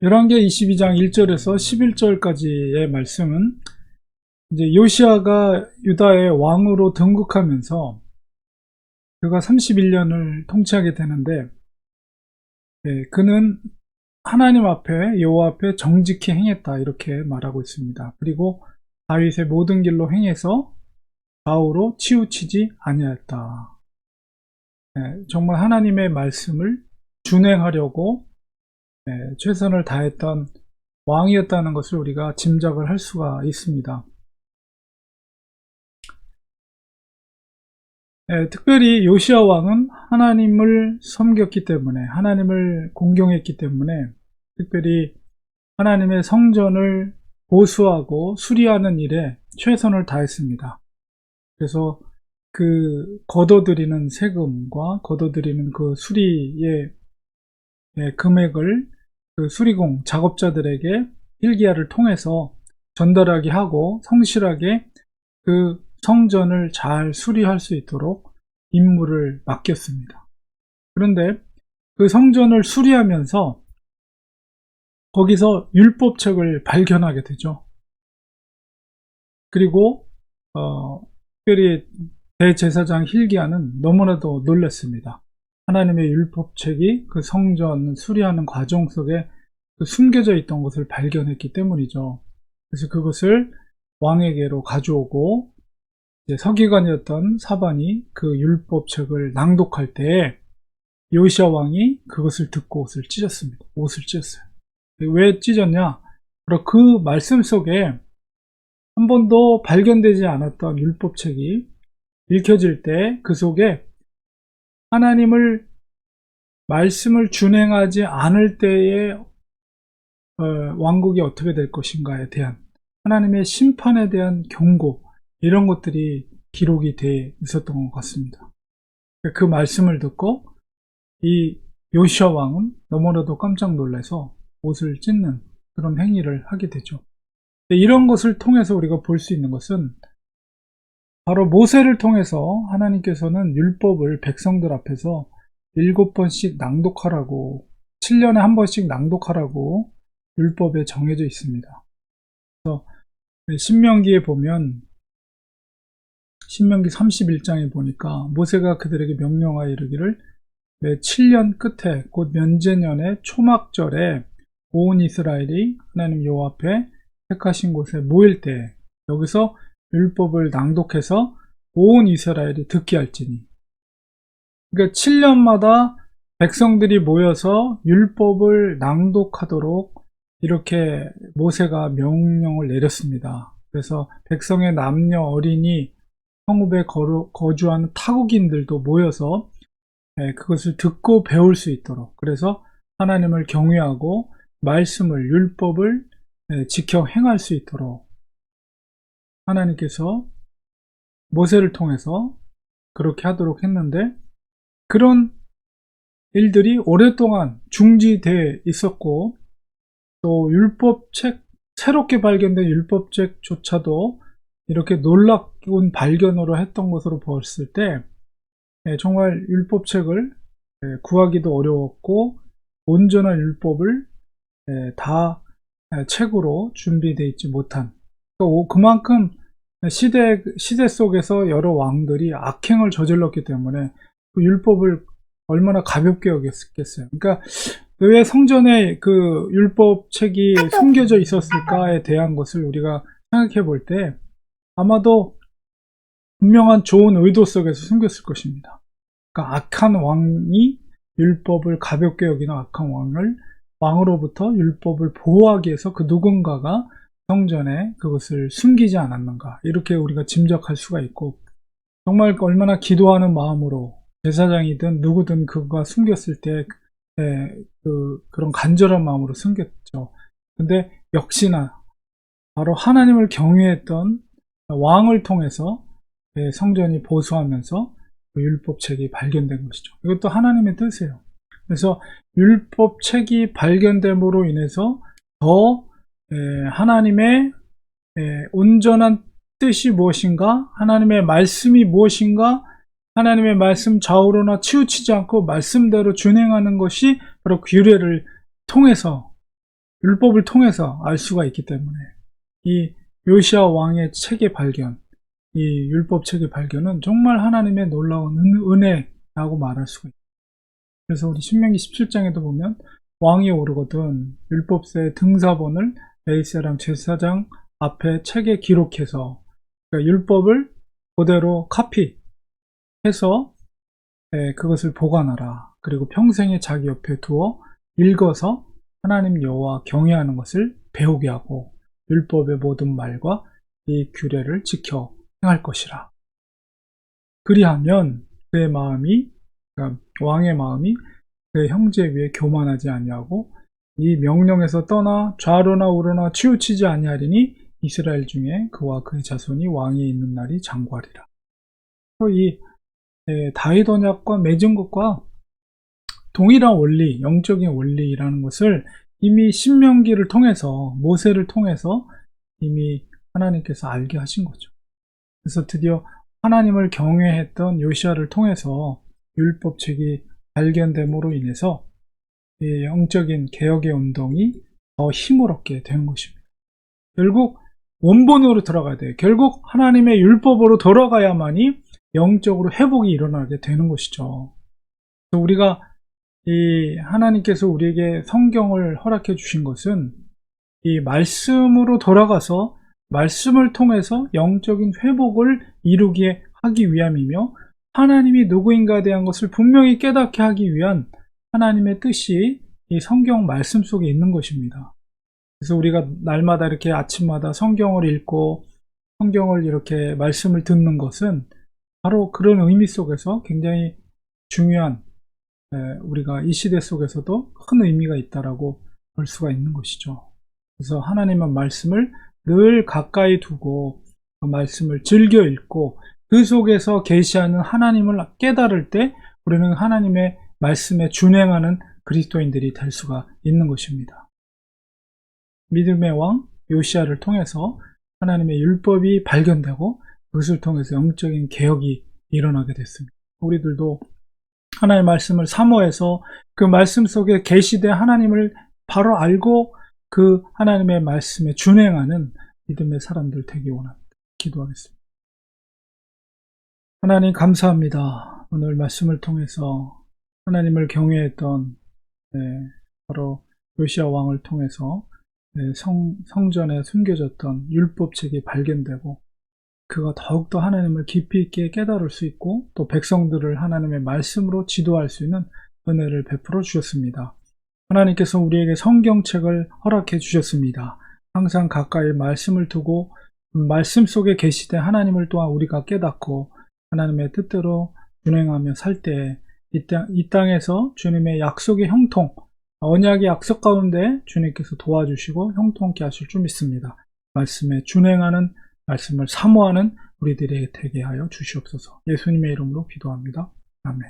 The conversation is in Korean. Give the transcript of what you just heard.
열왕기 22장 1절에서 11절까지의 말씀은 이제 요시아가 유다의 왕으로 등극하면서 그가 31년을 통치하게 되는데, 그는 하나님 앞에 여호와 앞에 정직히 행했다 이렇게 말하고 있습니다. 그리고 다윗의 모든 길로 행해서 좌우로 치우치지 아니하였다. 정말 하나님의 말씀을 준행하려고 최선을 다했던 왕이었다는 것을 우리가 짐작을 할 수가 있습니다. 특별히 요시아 왕은 하나님을 섬겼기 때문에, 하나님을 공경했기 때문에 특별히 하나님의 성전을 보수하고 수리하는 일에 최선을 다했습니다. 그래서 그 걷어들이는 세금과 걷어들이는 그 수리의 금액을 그 수리공 작업자들에게 hil기야를 통해서 전달하게 하고 성실하게 그 성전을 잘 수리할 수 있도록 임무를 맡겼습니다. 그런데 그 성전을 수리하면서 거기서 율법책을 발견하게 되죠. 그리고 특별히 대제사장 hil기야는 너무나도 놀랐습니다. 하나님의 율법책이 그 성전 수리하는 과정 속에 숨겨져 있던 것을 발견했기 때문이죠. 그래서 그것을 왕에게로 가져오고 이제 서기관이었던 사반이 그 율법책을 낭독할 때에 요시아 왕이 그것을 듣고 옷을 찢었습니다. 옷을 찢었어요. 왜 찢었냐? 바로 그 말씀 속에 한 번도 발견되지 않았던 율법책이 읽혀질 때 그 속에 하나님을 말씀을 준행하지 않을 때의 왕국이 어떻게 될 것인가에 대한 하나님의 심판에 대한 경고, 이런 것들이 기록이 돼 있었던 것 같습니다. 그 말씀을 듣고 이 요시아 왕은 너무나도 깜짝 놀라서 옷을 찢는 그런 행위를 하게 되죠. 이런 것을 통해서 우리가 볼 수 있는 것은 바로 모세를 통해서 하나님께서는 율법을 백성들 앞에서 7번씩 낭독하라고, 7년에 한 번씩 낭독하라고 율법에 정해져 있습니다. 그래서 신명기에 보면, 신명기 31장에 보니까 모세가 그들에게 명령하여 이르기를 매 7년 끝에 곧 면제년의 초막절에 온 이스라엘이 하나님 여호와 앞에 택하신 곳에 모일 때 여기서 율법을 낭독해서 온 이스라엘이 듣게 할지니, 그러니까 7년마다 백성들이 모여서 율법을 낭독하도록 이렇게 모세가 명령을 내렸습니다. 그래서 백성의 남녀 어린이 성읍에 거주하는 타국인들도 모여서 그것을 듣고 배울 수 있도록, 그래서 하나님을 경외하고 말씀을, 율법을 지켜 행할 수 있도록 하나님께서 모세를 통해서 그렇게 하도록 했는데, 그런 일들이 오랫동안 중지되어 있었고, 또 율법책, 새롭게 발견된 율법책조차도 이렇게 놀라운 발견으로 했던 것으로 보았을 때 정말 율법책을 구하기도 어려웠고, 온전한 율법을 다 책으로 준비되어 있지 못한, 그만큼 시대 속에서 여러 왕들이 악행을 저질렀기 때문에 그 율법을 얼마나 가볍게 여겼겠어요. 그러니까 왜 성전에 그 율법책이 숨겨져 있었을까에 대한 것을 우리가 생각해 볼 때 아마도 분명한 좋은 의도 속에서 숨겼을 것입니다. 그러니까 악한 왕이 율법을 가볍게 여기는 악한 왕으로부터 율법을 보호하기 위해서 그 누군가가 성전에 그것을 숨기지 않았는가, 이렇게 우리가 짐작할 수가 있고, 정말 얼마나 기도하는 마음으로 제사장이든 누구든 그가 숨겼을 때 그런 간절한 마음으로 숨겼죠. 근데 역시나 바로 하나님을 경외했던 왕을 통해서 성전이 보수하면서 그 율법책이 발견된 것이죠. 이것도 하나님의 뜻이에요. 그래서 율법책이 발견됨으로 인해서 더 하나님의 온전한 뜻이 무엇인가, 하나님의 말씀이 무엇인가, 하나님의 말씀 좌우로나 치우치지 않고 말씀대로 준행하는 것이 바로 규례를 통해서 율법을 통해서 알 수가 있기 때문에 이 요시야 왕의 책의 발견, 이 율법 책의 발견은 정말 하나님의 놀라운 은혜라고 말할 수가 있어요. 그래서 우리 신명기 17장에도 보면 왕이 오르거든 율법서의 등사본을 에이스랑 제사장 앞에 책에 기록해서 그러니까 율법을 그대로 카피해서 그것을 보관하라. 그리고 평생에 자기 옆에 두어 읽어서 하나님 여호와 경외하는 것을 배우게 하고 율법의 모든 말과 이 규례를 지켜 행할 것이라. 그리하면 그의 마음이, 그러니까 왕의 마음이 그의 형제 위에 교만하지 아니하고 이 명령에서 떠나 좌로나 우로나 치우치지 아니하리니 이스라엘 중에 그와 그의 자손이 왕이 있는 날이 장구하리라. 이 다윗 언약과 맺은 것과 동일한 원리, 영적인 원리라는 것을 이미 신명기를 통해서, 모세를 통해서 이미 하나님께서 알게 하신 거죠. 그래서 드디어 하나님을 경외했던 요시야를 통해서 율법책이 발견됨으로 인해서 이 영적인 개혁의 운동이 더 힘을 얻게 된 것입니다. 결국 원본으로 들어가야 돼요. 결국 하나님의 율법으로 돌아가야만이 영적으로 회복이 일어나게 되는 것이죠. 우리가 이 하나님께서 우리에게 성경을 허락해 주신 것은 이 말씀으로 돌아가서 말씀을 통해서 영적인 회복을 이루게 하기 위함이며 하나님이 누구인가에 대한 것을 분명히 깨닫게 하기 위한 하나님의 뜻이 이 성경 말씀 속에 있는 것입니다. 그래서 우리가 날마다 이렇게 아침마다 성경을 읽고 성경을 이렇게 말씀을 듣는 것은 바로 그런 의미 속에서 굉장히 중요한 우리가 이 시대 속에서도 큰 의미가 있다라고 볼 수가 있는 것이죠. 그래서 하나님의 말씀을 늘 가까이 두고 그 말씀을 즐겨 읽고 그 속에서 계시하는 하나님을 깨달을 때 우리는 하나님의 말씀에 준행하는 그리스도인들이 될 수가 있는 것입니다. 믿음의 왕 요시야를 통해서 하나님의 율법이 발견되고 그것을 통해서 영적인 개혁이 일어나게 됐습니다. 우리들도 하나님의 말씀을 사모해서 그 말씀 속에 계시된 하나님을 바로 알고 그 하나님의 말씀에 준행하는 믿음의 사람들 되기 원합니다. 기도하겠습니다. 하나님 감사합니다. 오늘 말씀을 통해서 하나님을 경외했던 바로 요시야 왕을 통해서 성전에 숨겨졌던 율법책이 발견되고 그가 더욱더 하나님을 깊이 있게 깨달을 수 있고 또 백성들을 하나님의 말씀으로 지도할 수 있는 은혜를 베풀어 주셨습니다. 하나님께서 우리에게 성경책을 허락해 주셨습니다. 항상 가까이 말씀을 두고 말씀 속에 계시되 하나님을 또한 우리가 깨닫고 하나님의 뜻대로 준행하며 살 때 이 땅에서 주님의 약속의 형통, 언약의 약속 가운데 주님께서 도와주시고 형통케 하실 줄 믿습니다. 말씀에 준행하는 말씀을 사모하는 우리들에게 되게 하여 주시옵소서. 예수님의 이름으로 기도합니다. 아멘.